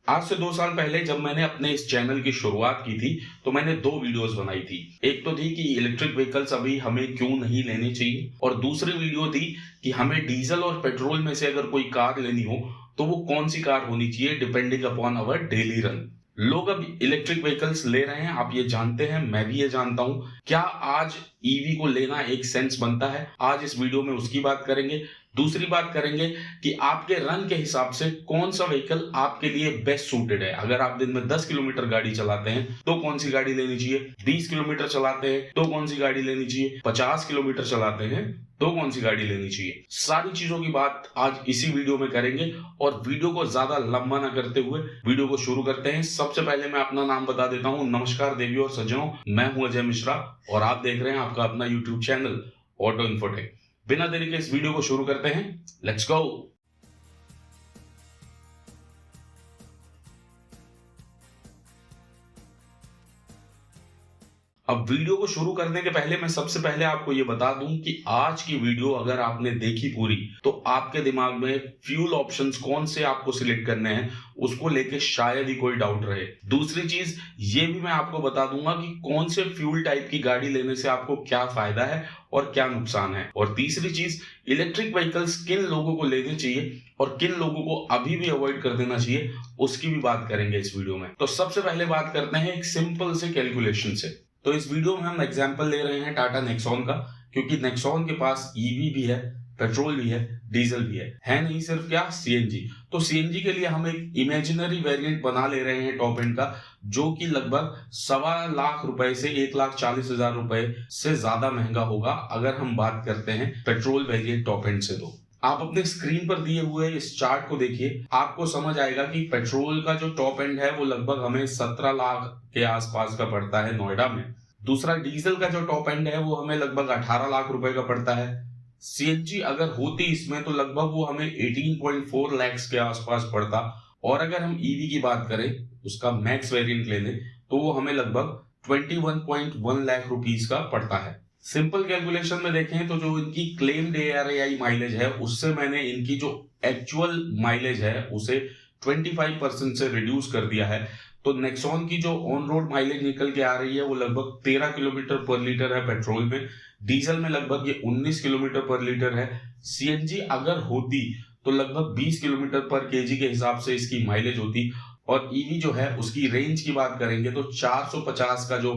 आज से 2 साल पहले जब मैंने अपने इस चैनल की शुरुआत की थी, तो मैंने 2 वीडियोस बनाई थी। एक तो थी कि इलेक्ट्रिक व्हीकल्स अभी हमें क्यों नहीं लेनी चाहिए, और दूसरी वीडियो थी कि हमें डीजल और पेट्रोल में से अगर कोई कार लेनी हो, तो वो कौन सी कार होनी चाहिए depending upon our daily run. लोग अब इलेक्ट्रिक व्हीकल्स ले रहे हैं, आप ये जानते हैं, मैं भी ये जानता हूं। क्या आज ईवी को लेना एक सेंस बनता है? आज इस वीडियो में उसकी बात करेंगे। दूसरी बात करेंगे कि आपके रन के हिसाब से कौन सा व्हीकल आपके लिए बेस्ट सूटेड है। अगर आप दिन में 10 किलोमीटर गाड़ी चलाते हैं तो कौन सी गाड़ी लेनी चाहिए, 20 किलोमीटर चलाते हैं तो कौन सी गाड़ी लेनी चाहिए, 50 किलोमीटर चलाते हैं तो कौन सी गाड़ी लेनी चाहिए। सारी चीजों की बात आज इसी वीडियो में करेंगे, और वीडियो को ज्यादा लंबा ना करते हुए वीडियो को शुरू करते हैं। सबसे पहले मैं अपना नाम बता देता हूं। नमस्कार देवियों और सज्जनों, मैं हूं अजय मिश्रा और आप देख रहे हैं आपका अपना यूट्यूब चैनल ऑटो इन्फोटेक। बिना देरी के इस वीडियो को शुरू करते हैं। Let's go. अब वीडियो को शुरू करने के पहले मैं सबसे पहले आपको ये बता दूं कि आज की वीडियो अगर आपने देखी पूरी, तो आपके दिमाग में फ्यूल ऑप्शंस कौन से आपको सिलेक्ट करने हैं उसको लेके शायद ही कोई डाउट रहे। दूसरी चीज ये भी मैं आपको बता दूंगा कि कौन से फ्यूल टाइप की गाड़ी लेने से आपको क्या फायदा है और क्या नुकसान है। और तीसरी चीज, इलेक्ट्रिक व्हीकल्स किन लोगों को लेने चाहिए और किन लोगों को अभी भी अवॉइड कर देना चाहिए, उसकी भी बात करेंगे इस वीडियो में। तो सबसे पहले बात करते हैं एक सिंपल से कैलकुलेशन से। तो इस वीडियो में हम एग्जांपल ले रहे हैं टाटा नेक्सॉन का, क्योंकि नेक्सॉन के पास ईवी भी है, पेट्रोल भी है, डीजल भी है नहीं सिर्फ क्या, सीएनजी। तो सीएनजी के लिए हम एक इमेजिनरी वेरिएंट बना ले रहे हैं टॉप एंड का, जो कि लगभग 1.25 लाख रुपए से 1,40,000 रुपए से ज्यादा महंगा होगा अगर हम बात करते हैं पेट्रोल वेरिएंट टॉप एंड से। तो आप अपने स्क्रीन पर दिए हुए इस चार्ट को देखिए, आपको समझ आएगा कि पेट्रोल का जो टॉप एंड है वो लगभग हमें 17 लाख के आसपास का पड़ता है नोएडा में। दूसरा डीजल का जो टॉप एंड है वो हमें लगभग 18 लाख रुपए का पड़ता है। सीएनजी अगर होती इसमें तो लगभग वो हमें 18.4 लाख के आसपास पड़ता। और अगर हम ईवी की बात करें, उसका मैक्स वेरिएंट ले लें, तो वो हमें लगभग 21.1 लाख रुपीस का पड़ता है। सिंपल कैलकुलेशन में देखें तो जो इनकी क्लेम्ड ARAI माइलेज है, उससे मैंने इनकी जो एक्चुअल माइलेज है उसे 25% से रिड्यूस कर दिया है। तो नेक्सॉन की जो ऑन रोड माइलेज निकल के आ रही है वो लगभग 13 किलोमीटर पर लीटर है पेट्रोल में। डीजल में लगभग ये 19 किलोमीटर पर लीटर है। सीएनजी अगर होती तो लगभग 20 किलोमीटर पर केजी के हिसाब से इसकी माइलेज होती। और ईवी जो है उसकी रेंज की बात करेंगे तो 450 का जो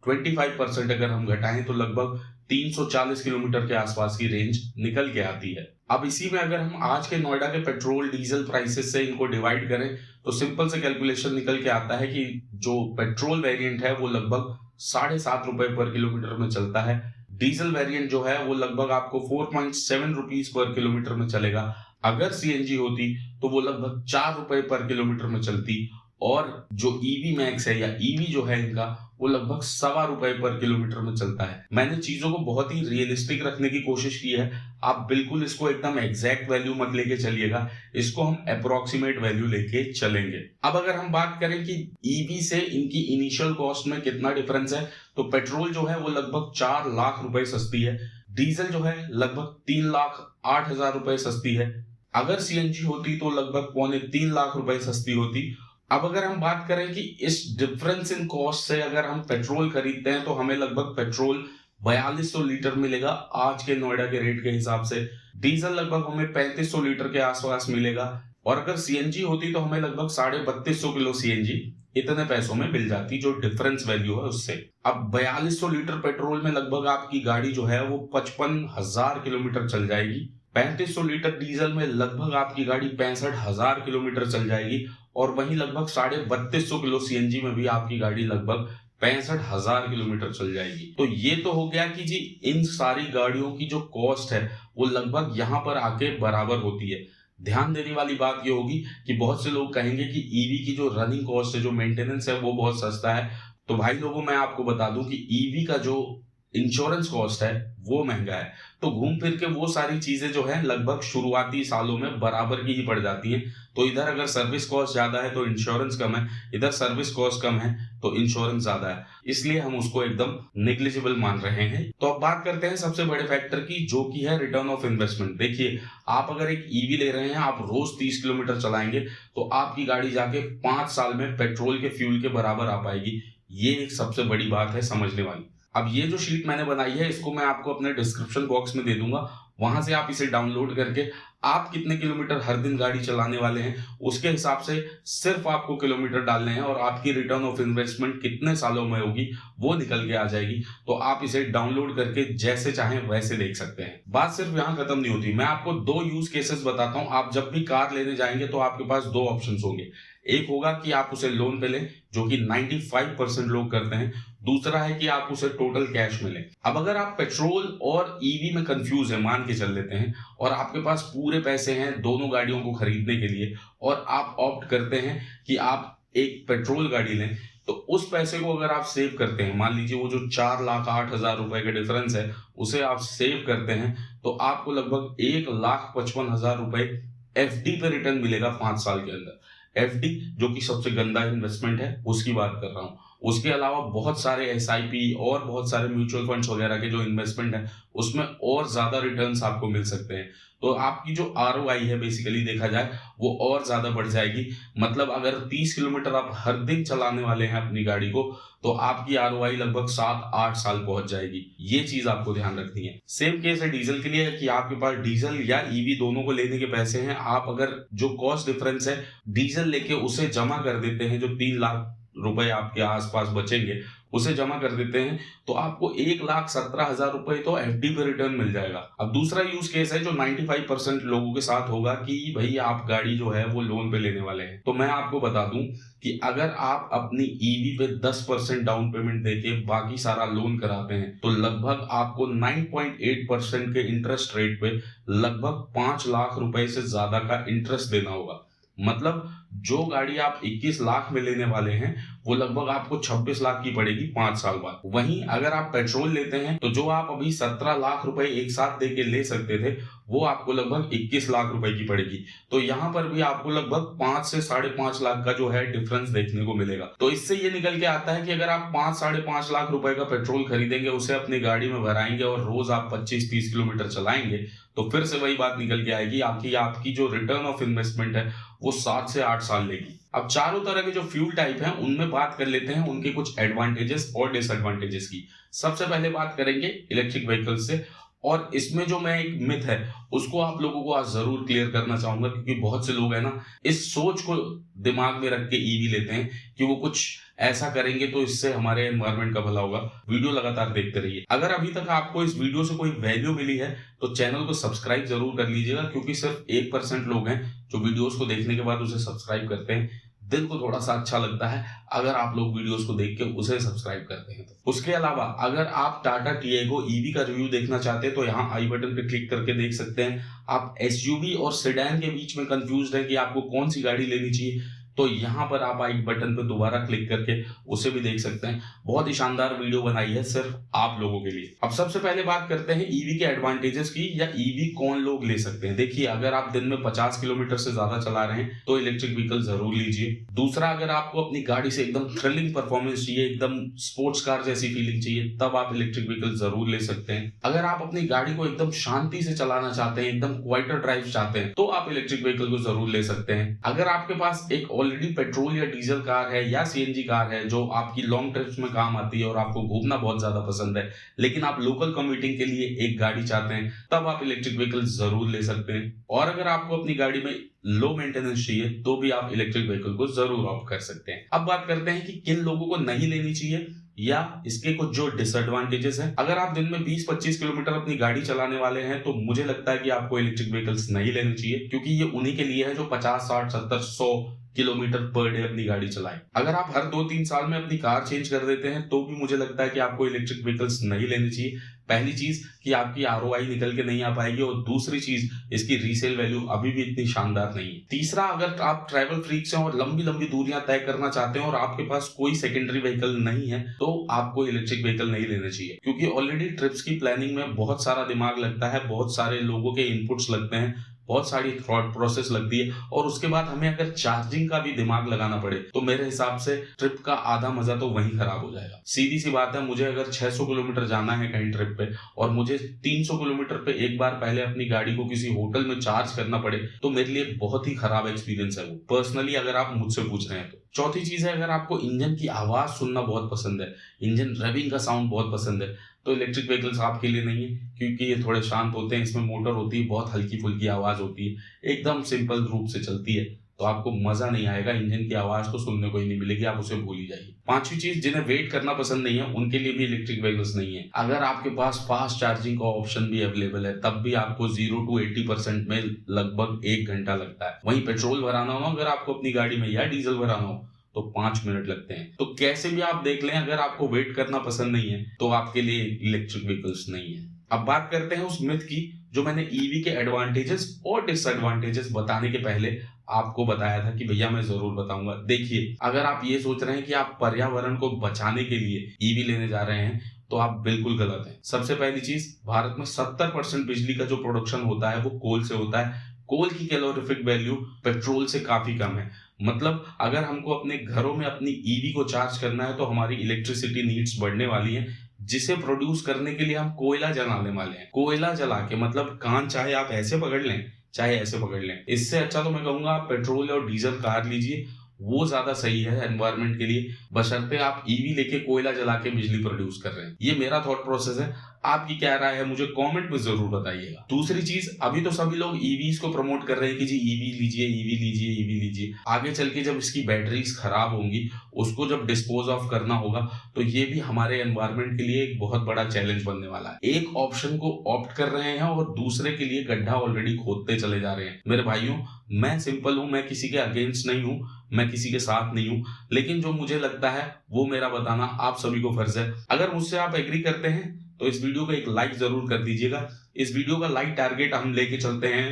25% अगर हम घटाएं तो लगभग 340 किलोमीटर के आसपास की रेंज निकल के आती है। अब इसी में अगर हम आज के नोएडा के पेट्रोल डीजल प्राइसेस से इनको डिवाइड करें तो सिंपल से कैलकुलेशन निकल के आता है कि जो पेट्रोल वेरिएंट है वो लगभग 7.5 रुपए पर किलोमीटर में चलता है। डीजल वेरिएंट जो है वो लगभग आपको 4.7 रुपीज पर किलोमीटर में चलेगा। अगर सीएनजी होती तो वो लगभग 4 रुपए पर किलोमीटर में चलती। और जो ईवी मैक्स है या ईवी जो है इनका, वो लगभग 1.25 रुपए पर किलोमीटर में चलता है। मैंने चीजों को बहुत ही रियलिस्टिक रखने की कोशिश की है। आप बिल्कुल इसको एकदम एग्जैक्ट वैल्यू मत लेके चलिएगा, इसको हम अप्रोक्सीमेट वैल्यू लेके चलेंगे। अब अगर हम बात करें कि ईवी से इनकी इनिशियल कॉस्ट में कितना डिफरेंस है, तो पेट्रोल जो है वो लगभग 4 लाख रुपए सस्ती है। डीजल जो है लगभग 3,08,000 रुपए सस्ती है। अगर सीएनजी होती तो लगभग 2.25 लाख रुपए सस्ती होती। अब अगर हम बात करें कि इस डिफरेंस इन कॉस्ट से अगर हम पेट्रोल खरीदते हैं तो हमें लगभग पेट्रोल 4200 लीटर मिलेगा आज के नोएडा के रेट के हिसाब से। डीजल लगभग हमें 3500 लीटर के आसपास मिलेगा। और अगर सीएनजी होती तो हमें लगभग 3250 किलो सीएनजी इतने पैसों में मिल जाती, जो डिफरेंस वैल्यू है उससे। अब 4200 लीटर पेट्रोल में लगभग आपकी गाड़ी जो है वो 55,000 किलोमीटर चल जाएगी। 3500 लीटर डीजल में लगभग आपकी गाड़ी 65,000 किलोमीटर चल जाएगी। और वहीं लगभग 3250 किलो सीएनजी में भी आपकी गाड़ी लगभग 65,000 किलोमीटर चल जाएगी। तो ये तो हो गया कि जी इन सारी गाड़ियों की जो कॉस्ट है वो लगभग यहाँ पर आके बराबर होती है। ध्यान देने वाली बात ये होगी कि बहुत से लोग कहेंगे कि ईवी की जो रनिंग कॉस्ट है, जो मेंटेनेंस है, वो बहुत सस्ता है। तो भाई लोगों, मैं आपको बता दूं कि ईवी का जो इंश्योरेंस कॉस्ट है वो महंगा है। तो घूम फिर के वो सारी चीजें जो है लगभग शुरुआती सालों में बराबर की ही पड़ जाती हैं। तो इधर अगर सर्विस कॉस्ट ज्यादा है तो इंश्योरेंस कम है, इधर सर्विस कॉस्ट कम है तो इंश्योरेंस ज्यादा है, इसलिए हम उसको एकदम नेग्लिजिबल मान रहे हैं। तो अब बात करते हैं सबसे बड़े फैक्टर की, जो की है रिटर्न ऑफ इन्वेस्टमेंट। देखिए, आप अगर एक ईवी ले रहे हैं, आप रोज 30 किलोमीटर चलाएंगे तो आपकी गाड़ी जाके 5 साल में पेट्रोल के फ्यूल के बराबर आ पाएगी। ये एक सबसे बड़ी बात है समझने वाली। अब ये जो शीट मैंने बनाई है इसको मैं आपको अपने डिस्क्रिप्शन बॉक्स में दे दूंगा, वहां से आप इसे डाउनलोड करके आप कितने किलोमीटर हर दिन गाड़ी चलाने वाले हैं उसके हिसाब से सिर्फ आपको किलोमीटर डालने हैं और आपकी रिटर्न ऑफ इन्वेस्टमेंट कितने सालों में होगी वो निकल के आ जाएगी। तो आप इसे डाउनलोड करके जैसे चाहें वैसे देख सकते हैं। बात सिर्फ यहाँ खत्म नहीं होती, मैं आपको 2 यूज केसेस बताता हूँ। आप जब भी कार लेने जाएंगे तो आपके पास 2 ऑप्शन होंगे। एक होगा कि आप उसे लोन पे लें, जो कि 95% लोग करते हैं। दूसरा है कि आप उसे टोटल कैश में लें। अब अगर आप पेट्रोल और ईवी में कंफ्यूज है, मान के चल लेते हैं, और आपके पास पूरे पैसे हैं दोनों गाड़ियों को खरीदने के लिए और आप ऑप्ट करते हैं कि आप एक पेट्रोल गाड़ी लें, तो उस पैसे को अगर आप सेव करते हैं, मान लीजिए वो जो 4,08,000 रुपए का डिफरेंस है उसे आप सेव करते हैं, तो आपको लगभग 1,55,000 रुपए एफडी पे रिटर्न मिलेगा 5 साल के अंदर। एफडी जो कि सबसे गंदा इन्वेस्टमेंट है उसकी बात कर रहा हूं। उसके अलावा बहुत सारे एसआईपी और बहुत सारे म्यूचुअल फंड्स वगैरह के जो इन्वेस्टमेंट है उसमें और ज्यादा रिटर्न्स आपको मिल सकते हैं। तो आपकी जो आरओआई है बेसिकली देखा जाए वो और ज्यादा बढ़ जाएगी। मतलब अगर 30 किलोमीटर आप हर दिन चलाने वाले हैं अपनी गाड़ी को तो आपकी आरओआई लगभग 7-8 साल पहुंच जाएगी। ये चीज आपको ध्यान रखनी है। सेम केस है डीजल के लिए कि आपके पास डीजल या ईवी दोनों को लेने के पैसे हैं। आप अगर जो कॉस्ट डिफरेंस है डीजल लेके उसे जमा कर देते हैं, जो 3 लाख रुपए आपके आसपास बचेंगे उसे जमा कर देते हैं, तो आपको 1,17,000 रुपए तो एफडी पे रिटर्न मिल जाएगा। अब दूसरा यूज केस है जो 95% लोगों के साथ होगा कि भाई आप गाड़ी जो है वो लोन पे लेने वाले हैं। तो मैं आपको बता दूं कि अगर आप अपनी ईवी पे 10% डाउन पेमेंट देके बाकी सारा लोन कराते हैं तो लगभग आपको 9.8% के इंटरेस्ट रेट पे लगभग 5 लाख रुपए से ज्यादा का इंटरेस्ट देना होगा। मतलब जो गाड़ी आप 21 लाख में लेने वाले हैं वो लगभग आपको 26 लाख की पड़ेगी 5 साल बाद। वहीं अगर आप पेट्रोल लेते हैं तो जो आप अभी 17 लाख रुपए एक साथ देके ले सकते थे वो आपको लगभग 21 लाख रुपए की पड़ेगी। तो यहाँ पर भी आपको लगभग 5 से 5.5 लाख का जो है डिफरेंस देखने को मिलेगा। तो इससे ये निकल के आता है कि अगर आप 5-5.5 लाख रुपए का पेट्रोल खरीदेंगे, उसे अपनी गाड़ी में भराएंगे और रोज आप 25-30 किलोमीटर चलाएंगे तो फिर से वही बात निकल के आएगी, आपकी जो रिटर्न ऑफ इन्वेस्टमेंट है वो 7 से 8 साल लेगी। अब चारों तरह के जो फ्यूल टाइप हैं उनमें बात कर लेते हैं उनके कुछ एडवांटेजेस और डिसएडवांटेजेस की। सबसे पहले बात करेंगे इलेक्ट्रिक व्हीकल्स से, और इसमें जो मैं एक मिथ है उसको आप लोगों को आज जरूर क्लियर करना चाहूंगा, क्योंकि बहुत से लोग हैं ना इस सोच को दिमाग में रख के ईवी लेते हैं कि वो कुछ ऐसा करेंगे तो इससे हमारे एनवायरनमेंट का भला होगा। वीडियो लगातार देखते रहिए। अगर अभी तक आपको इस वीडियो से कोई वैल्यू मिली है तो चैनल को सब्सक्राइब जरूर कर लीजिएगा, क्योंकि सिर्फ 1% लोग हैं जो वीडियोस को देखने के बाद उसे सब्सक्राइब करते हैं। दिल को थोड़ा सा अच्छा लगता है अगर आप लोग वीडियोस को देख के उसे सब्सक्राइब करते हैं तो। उसके अलावा अगर आप टाटा टिएगो ईवी का रिव्यू देखना चाहते हैं तो यहाँ आई बटन पे क्लिक करके देख सकते हैं। आप एसयूवी और सेडान के बीच में कंफ्यूज हैं कि आपको कौन सी गाड़ी लेनी चाहिए, तो यहाँ पर आप आई बटन पर दोबारा क्लिक करके उसे भी देख सकते हैं। बहुत ही शानदार वीडियो बनाई है सिर्फ आप लोगों के लिए। अब सबसे पहले बात करते हैं ईवी के एडवांटेजेस की, या ईवी कौन लोग ले सकते हैं। देखिए, अगर आप दिन में 50 किलोमीटर से ज्यादा चला रहे हैं तो इलेक्ट्रिक व्हीकल जरूर लीजिए। दूसरा, अगर आपको अपनी गाड़ी से एकदम थ्रिलिंग परफॉर्मेंस चाहिए, एकदम स्पोर्ट्स कार जैसी फीलिंग चाहिए, तब आप इलेक्ट्रिक व्हीकल जरूर ले सकते हैं। अगर आप अपनी गाड़ी को एकदम शांति से चलाना चाहते हैं, एकदम क्वाइटर ड्राइव चाहते हैं, तो आप इलेक्ट्रिक व्हीकल को जरूर ले सकते हैं। अगर आपके पास एक ऑलरेडी पेट्रोल या डीजल कार है या सीएनजी कार है जो आपकी लॉन्ग ट्रिप्स में काम आती है और आपको घूमना बहुत ज्यादा पसंद है, लेकिन आप लोकल कम्यूटिंग के लिए एक गाड़ी चाहते हैं, तब आप इलेक्ट्रिक व्हीकल जरूर ले सकते हैं। और अगर आपको अपनी गाड़ी में लो मेंटेनेंस चाहिए तो भी आप इलेक्ट्रिक व्हीकल को जरूर ऑप्ट कर सकते हैं। अब बात करते हैं कि किन लोगों को नहीं लेनी चाहिए या इसके कुछ जो डिसएडवांटेजेस हैं। अगर आप दिन में 20-25 किलोमीटर अपनी गाड़ी चलाने वाले हैं तो मुझे लगता है कि आपको इलेक्ट्रिक व्हीकल्स नहीं लेनी चाहिए, क्योंकि ये उन्हीं के लिए है जो 50, 60, 70, 100 किलोमीटर पर डे अपनी गाड़ी चलाएं। अगर आप हर 2-3 साल में अपनी कार चेंज कर देते हैं तो भी मुझे लगता है कि आपको इलेक्ट्रिक व्हीकल्स नहीं लेनी चाहिए। पहली चीज कि आपकी आरओआई निकल के नहीं आ पाएगी, और दूसरी चीज इसकी रीसेल वैल्यू अभी भी इतनी शानदार नहीं है। तीसरा, अगर आप ट्रैवल फ्रीक्स हैं और लंबी लंबी दूरियां तय करना चाहते हैं और आपके पास कोई सेकेंडरी व्हीकल नहीं है तो आपको इलेक्ट्रिक व्हीकल नहीं लेना चाहिए, क्योंकि ऑलरेडी ट्रिप्स की प्लानिंग में बहुत सारा दिमाग लगता है, बहुत सारे लोगों के इनपुट्स लगते हैं, बहुत सारी थॉट प्रोसेस लगती है, और उसके बाद हमें अगर चार्जिंग का भी दिमाग लगाना पड़े तो मेरे हिसाब से ट्रिप का आधा मजा तो वहीं खराब हो जाएगा। सीधी सी बात है, मुझे अगर 600 किलोमीटर जाना है कहीं ट्रिप पे और मुझे 300 किलोमीटर पे एक बार पहले अपनी गाड़ी को किसी होटल में चार्ज करना पड़े तो मेरे लिए बहुत ही खराब एक्सपीरियंस है वो, पर्सनली अगर आप मुझसे पूछ रहे हैं तो। चौथी चीज है, अगर आपको इंजन की आवाज सुनना बहुत पसंद है, इंजन रेविंग का साउंड बहुत पसंद है, तो इलेक्ट्रिक व्हीकल्स आपके लिए नहीं है, क्योंकि ये थोड़े शांत होते हैं, इसमें मोटर होती है, बहुत हल्की फुल्की आवाज होती है, एकदम सिंपल रूप से चलती है, तो आपको मजा नहीं आएगा, इंजन की आवाज तो सुनने को ही नहीं मिलेगी, आप उसे भूल ही जाइए। पांचवी चीज, जिन्हें वेट करना पसंद नहीं है उनके लिए भी इलेक्ट्रिक व्हीकल्स नहीं है। अगर आपके पास फास्ट चार्जिंग का ऑप्शन भी अवेलेबल है तब भी आपको 0 to 80% में लगभग 1 घंटा लगता है। वहीं पेट्रोल भराना हो अगर आपको अपनी गाड़ी में, या डीजल भराना हो, तो 5 मिनट लगते हैं। तो कैसे भी आप देख लें, अगर आपको वेट करना पसंद नहीं है तो आपके लिए इलेक्ट्रिक व्हीकल्स नहीं है। अब बात करते हैं उस मिथ की जो मैंने ईवी के एडवांटेजेस और डिसएडवांटेजेस बताने के पहले आपको बताया था कि भैया मैं जरूर बताऊंगा। देखिए, अगर आप ये सोच रहे हैं कि आप पर्यावरण को बचाने के लिए ईवी लेने जा रहे हैं तो आप बिल्कुल गलत हैं। सबसे पहली चीज, भारत में 70% बिजली का जो प्रोडक्शन होता है वो कोल से होता है। कोल की कैलोरीफिक वैल्यू पेट्रोल से काफी कम है। मतलब अगर हमको अपने घरों में अपनी ईवी को चार्ज करना है तो हमारी इलेक्ट्रिसिटी नीड्स बढ़ने वाली है, जिसे प्रोड्यूस करने के लिए हम कोयला जलाने वाले हैं। कोयला जला के, मतलब कान चाहे आप ऐसे पकड़ लें चाहे ऐसे पकड़ लें, इससे अच्छा तो मैं कहूंगा आप पेट्रोल और डीजल कार लीजिए, वो ज्यादा सही है एनवायरनमेंट के लिए, बशर्ते आप ईवी लेके कोयला जला के बिजली प्रोड्यूस कर रहे हैं। ये मेरा थॉट प्रोसेस है, आपकी क्या राय है मुझे कमेंट में जरूर बताइएगा। दूसरी चीज, अभी तो सभी लोग ईवीज को प्रमोट कर रहे हैं कि जी ईवी लीजिए, ईवी लीजिए, ईवी लीजिए। आगे चल के जब इसकी बैटरीज खराब होंगी, उसको जब डिस्पोज ऑफ करना होगा, तो ये भी हमारे एनवायरनमेंट के लिए एक बहुत बड़ा चैलेंज बनने वाला है। एक ऑप्शन को ऑप्ट कर रहे हैं और दूसरे के लिए गड्ढा ऑलरेडी खोदते चले जा रहे हैं। मेरे भाइयों, मैं सिंपल हूं, मैं किसी के अगेंस्ट नहीं हूं, मैं किसी के साथ नहीं हूं, लेकिन जो मुझे लगता है वो मेरा बताना आप सभी को फर्ज है। अगर मुझसे आप एग्री करते हैं तो इस वीडियो को एक लाइक जरूर कर दीजिएगा। इस वीडियो का लाइक टारगेट हम लेके चलते हैं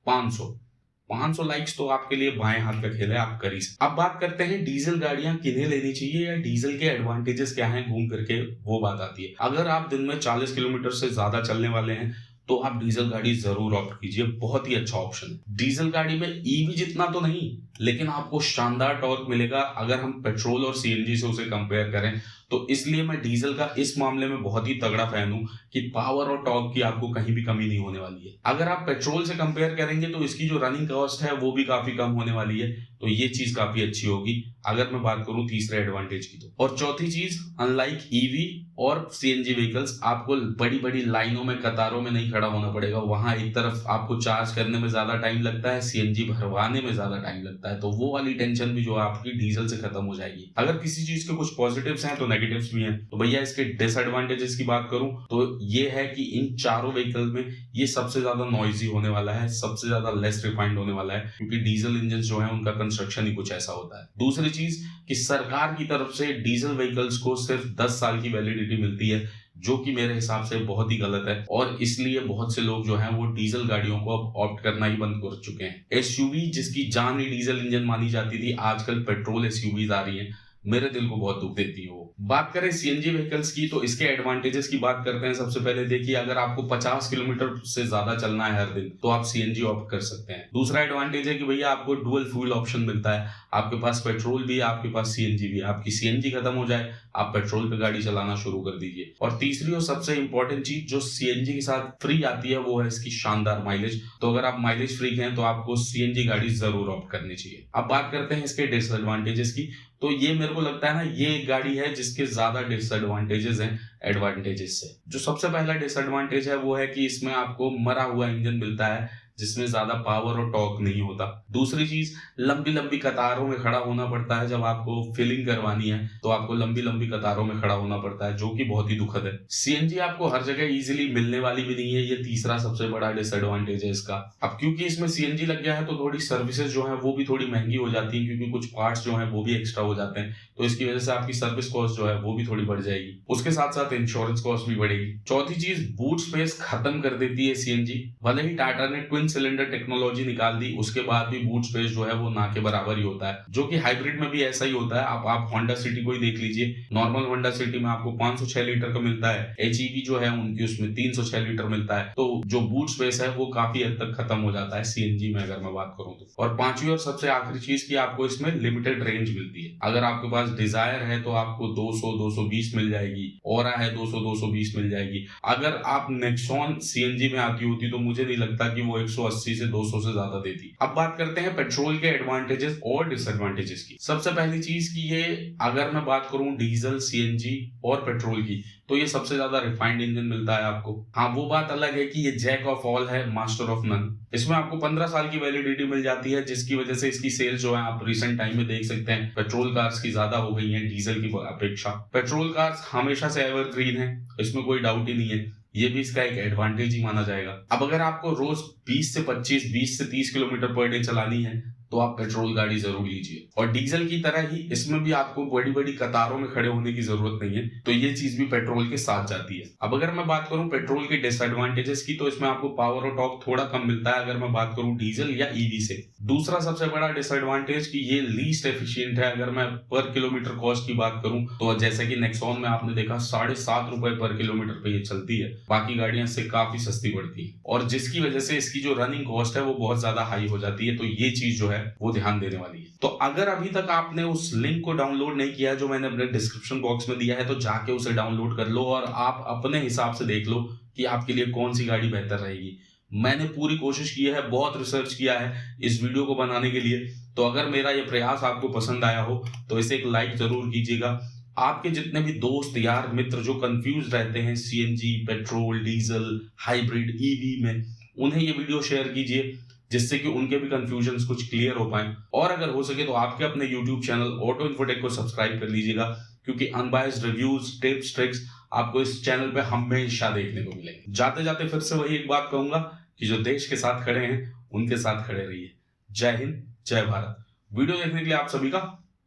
500 लाइक्स, तो आपके लिए बाएं हाथ का खेल है, आप कर ही सकते। अब बात करते हैं डीजल गाड़ियां किन्हें लेनी चाहिए या डीजल के एडवांटेजेस क्या हैं, घूम करके वो बात आती है। अगर आप दिन में 40 किलोमीटर से ज्यादा चलने वाले हैं तो आप डीजल गाड़ी जरूर ऑप्ट कीजिए, बहुत ही अच्छा ऑप्शन है। डीजल गाड़ी में ईवी जितना तो नहीं, लेकिन आपको शानदार टॉर्क मिलेगा अगर हम पेट्रोल और सीएनजी से उसे कंपेयर करें, तो इसलिए मैं डीजल का इस मामले में बहुत ही तगड़ा फैन हूं कि पावर और टॉर्क की आपको कहीं भी कमी नहीं होने वाली है। अगर आप पेट्रोल से कंपेयर करेंगे तो इसकी जो रनिंग कॉस्ट है वो भी काफी कम होने वाली है, तो ये चीज काफी अच्छी होगी अगर मैं बात करूं तीसरे एडवांटेज की तो। और चौथी चीज, अनलाइक ईवी और सीएनजी व्हीकल्स, आपको बड़ी बड़ी लाइनों में, कतारों में नहीं खड़ा होना पड़ेगा। वहां एक तरफ आपको चार्ज करने में ज्यादा टाइम लगता है, सीएनजी भरवाने में ज्यादा टाइम लगता है, तो वो वाली टेंशन भी जो आपकी डीजल से खत्म हो जाएगी। अगर किसी चीज के कुछ पॉजिटिव्स हैं तो नेगेटिव्स भी हैं। तो भैया इसके डिसएडवांटेजेस की बात करूं तो ये है कि इन चारों व्हीकल में ये सबसे ज्यादा नॉइजी होने वाला है, सबसे ज्यादा लेस रिफाइंड होने वाला है, क्योंकि डीजल इंजन जो है उनका कंस्ट्रक्शन ही कुछ ऐसा होता है। दूसरी चीज कि सरकार की तरफ से डीजल व्हीकल्स को सिर्फ 10 साल की वैलिडिटी मिलती है, जो कि मेरे हिसाब से बहुत ही गलत है, और इसलिए बहुत से लोग जो हैं वो डीजल गाड़ियों को अब ऑप्ट करना ही बंद कर चुके हैं। एसयूवी जिसकी जान ही डीजल इंजन मानी जाती थी, आजकल पेट्रोल एसयूवीज आ रही हैं, मेरे दिल को बहुत दुख देती है वो। बात करें सीएनजी व्हीकल्स की तो इसके एडवांटेजेस की बात करते हैं। सबसे पहले देखिए, अगर आपको 50 किलोमीटर से ज्यादा चलना है हर दिन तो आप सीएनजी ऑप्ट कर सकते हैं। दूसरा एडवांटेज है कि भैया आपको डुअल फ्यूल ऑप्शन मिलता है, आपके पास पेट्रोल भी है, आपके पास सीएनजी भी है। आपकी सीएनजी खत्म हो जाए, आप पेट्रोल पे गाड़ी चलाना शुरू कर दीजिए। और तीसरी और सबसे इंपॉर्टेंट चीज जो सीएनजी के साथ फ्री आती है वो है इसकी शानदार माइलेज। तो अगर आप माइलेज फ्रीक हैं तो आपको सीएनजी गाड़ी जरूर ऑप्ट करनी चाहिए। अब बात करते हैं इसके डिसएडवांटेजेस की, तो ये मेरे को लगता है ना, ये एक गाड़ी है जिसके ज्यादा डिसएडवांटेजेस हैं एडवांटेजेस से। जो सबसे पहला डिसएडवांटेज है वो है कि इसमें आपको मरा हुआ इंजन मिलता है, जिसमें ज्यादा पावर और टॉर्क नहीं होता। दूसरी चीज, लंबी लंबी कतारों में खड़ा होना पड़ता है। जब आपको फिलिंग करवानी है तो आपको लंबी लंबी कतारों में खड़ा होना पड़ता है, जो कि बहुत ही दुखद है। सीएनजी आपको हर जगह इजीली मिलने वाली भी नहीं है, ये तीसरा सबसे बड़ा डिसएडवांटेज है इसका। अब क्योंकि इसमें सीएनजी लग गया है तो थोड़ी सर्विसेज जो है वो भी थोड़ी महंगी हो जाती है, क्योंकि कुछ पार्ट्स जो है वो भी एक्स्ट्रा हो जाते हैं, तो इसकी वजह से आपकी सर्विस कॉस्ट जो है वो भी थोड़ी बढ़ जाएगी। उसके साथ साथ इंश्योरेंस कॉस्ट भी बढ़ेगी। चौथी चीज, बूट स्पेस खत्म कर देती है सीएनजी। भले ही टाटा ने ट्विन सिलेंडर टेक्नोलॉजी निकाल दी, उसके बाद भी बूट स्पेस जो है वो ना के बराबर ही होता है, जो कि हाइब्रिड में भी ऐसा ही होता है। आप होंडा सिटी को ही देख लीजिए, नॉर्मल होंडा सिटी में आपको 506 लीटर का मिलता है, एचईवी जो है उनकी उसमें 306 लीटर मिलता है। तो जो बूट स्पेस है वो काफी हद तक खत्म हो जाता है सीएनजी में, अगर मैं बात करूं तो। और पांचवी और सबसे आखिरी चीज की, आपको इसमें लिमिटेड रेंज मिलती है। अगर आपके पास डिजायर है तो आपको 200 220 मिल जाएगी, ओरा है 200 220 मिल जाएगी। अगर आप नेक्सॉन सीएनजी में आती होती तो मुझे नहीं लगता कि वो 180 से 200 से ज्यादा देती। अब बात करते हैं पेट्रोल के एडवांटेजेस और डिसएडवांटेजेस की। सबसे पहली चीज की ये, अगर मैं बात करूं डीजल, सीएनजी और पेट्रोल की, तो ये सबसे ज्यादा रिफाइंड इंजन मिलता है आपको। हाँ, वो बात अलग है कि ये जैक ऑफ ऑल है, मास्टर ऑफ नन। इसमें आपको 15 साल की वैलिडिटी मिल जाती है, जिसकी वजह से इसकी सेल्स जो है आप रिसेंट टाइम में देख सकते हैं पेट्रोल कार्स की ज्यादा हो गई है डीजल की अपेक्षा। पेट्रोल कार्स हमेशा से एवरग्रीन है, इसमें कोई डाउट ही नहीं है, ये भी इसका एक एडवांटेज ही माना जाएगा। अब अगर आपको रोज 20 से 25, 20 से 30 किलोमीटर पर डे चलानी है तो आप पेट्रोल गाड़ी जरूर लीजिए। और डीजल की तरह ही इसमें भी आपको बड़ी बड़ी कतारों में खड़े होने की जरूरत नहीं है, तो ये चीज भी पेट्रोल के साथ जाती है। अब अगर मैं बात करूं पेट्रोल के डिसएडवांटेजेस की, तो इसमें आपको पावर और टॉर्क थोड़ा कम मिलता है, अगर मैं बात करूं डीजल या ईवी से। दूसरा सबसे बड़ा डिसएडवांटेज कि ये लीस्ट एफिशिएंट है। अगर मैं पर किलोमीटर कॉस्ट की बात करूं तो जैसे कि नेक्सॉन में आपने देखा 7.5 रुपए पर किलोमीटर पे ये चलती है, बाकी गाड़ियां इससे काफी सस्ती पड़ती है, और जिसकी वजह से इसकी जो रनिंग कॉस्ट है वो बहुत ज्यादा हाई हो जाती है। तो ये चीज जो है वो ध्यान देने वाली है। तो अगर अभी तक आपने उस लिंक को डाउनलोड नहीं किया जो मैंने अपने डिस्क्रिप्शन बॉक्स में दिया है, तो जाके उसे डाउनलोड कर लो और आप अपने हिसाब से देख लो कि आपके लिए कौन सी गाड़ी बेहतर रहेगी। मैंने पूरी कोशिश की है, बहुत रिसर्च किया है इस वीडियो को बनाने के लिए। तो अगर मेरा ये प्रयास आपको पसंद आया हो तो इसे एक लाइक जरूर कीजिएगा। आपके जितने भी दोस्त, यार, मित्र जो कंफ्यूज रहते हैं CNG, petrol, diesel, hybrid, EV में, उन्हें ये वीडियो शेयर कीजिए, जिससे कि उनके भी कंफ्यूजन्स कुछ क्लियर हो पाए। और अगर हो सके तो आपके अपने यूट्यूब चैनल ऑटो इन्फोटेक को सब्सक्राइब कर लीजिएगा, क्योंकि अनबायस्ड रिव्यूज, टिप्स, ट्रिक्स आपको इस चैनल पे हमेशा देखने को मिलेंगे। जाते जाते फिर से वही एक बात कहूंगा कि जो देश के साथ खड़े हैं उनके साथ खड़े रहिए। जय हिंद, जय भारत। वीडियो देखने के लिए आप सभी का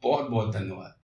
बहुत बहुत धन्यवाद।